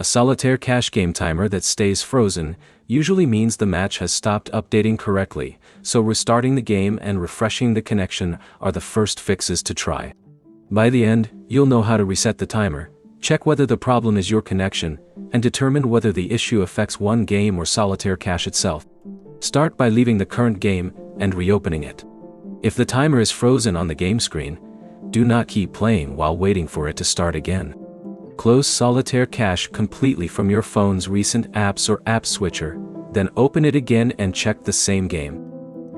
A solitaire cache game timer that stays frozen usually means the match has stopped updating correctly, so restarting the game and refreshing the connection are the first fixes to try. By the end, you'll know how to reset the timer, check whether the problem is your connection, and determine whether the issue affects one game or solitaire cache itself. Start by leaving the current game and reopening it. If the timer is frozen on the game screen, do not keep playing while waiting for it to start again. Close Solitaire cache completely from your phone's recent apps or app switcher, then open it again and check the same game.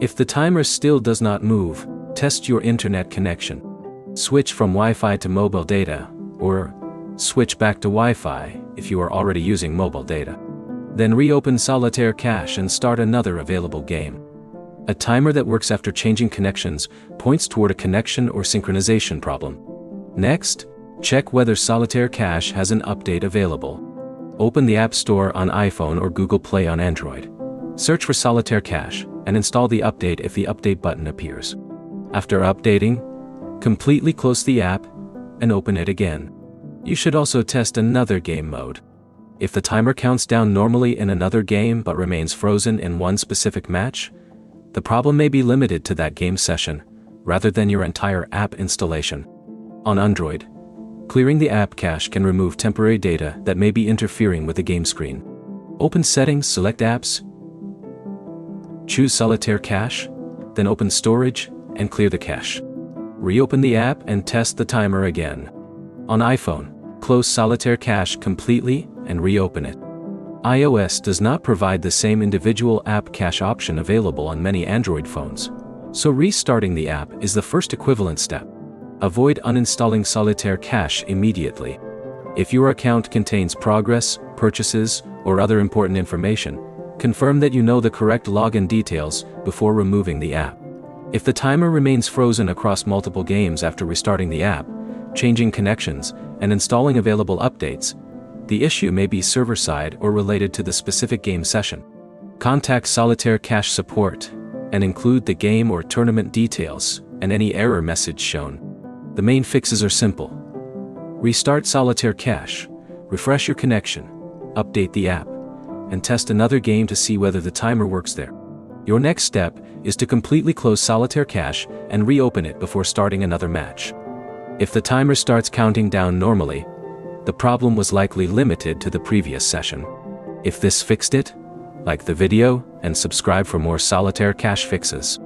If the timer still does not move, test your internet connection. Switch from Wi-Fi to mobile data, or switch back to Wi-Fi if you are already using mobile data. Then reopen Solitaire cache and start another available game. A timer that works after changing connections points toward a connection or synchronization problem. Next, check whether Solitaire cache has an update available. Open the App Store on iPhone or Google Play on Android. Search for Solitaire cache and install the update if the update button appears. After updating, completely close the app and open it again. You should also test another game mode. If the timer counts down normally in another game but remains frozen in one specific match, the problem may be limited to that game session, rather than your entire app installation. On Android, clearing the app cache can remove temporary data that may be interfering with the game screen. Open Settings, select Apps, choose Solitaire cache, then open Storage and clear the cache. Reopen the app and test the timer again. On iPhone, close Solitaire cache completely and reopen it. iOS does not provide the same individual app cache option available on many Android phones, so restarting the app is the first equivalent step. Avoid uninstalling Solitaire cache immediately. If your account contains progress, purchases, or other important information, confirm that you know the correct login details before removing the app. If the timer remains frozen across multiple games after restarting the app, changing connections, and installing available updates, the issue may be server-side or related to the specific game session. Contact Solitaire cache support and include the game or tournament details and any error message shown. The main fixes are simple. Restart Solitaire cache, refresh your connection, update the app, and test another game to see whether the timer works there. Your next step is to completely close Solitaire cache and reopen it before starting another match. If the timer starts counting down normally, the problem was likely limited to the previous session. If this fixed it, like the video and subscribe for more Solitaire cache fixes.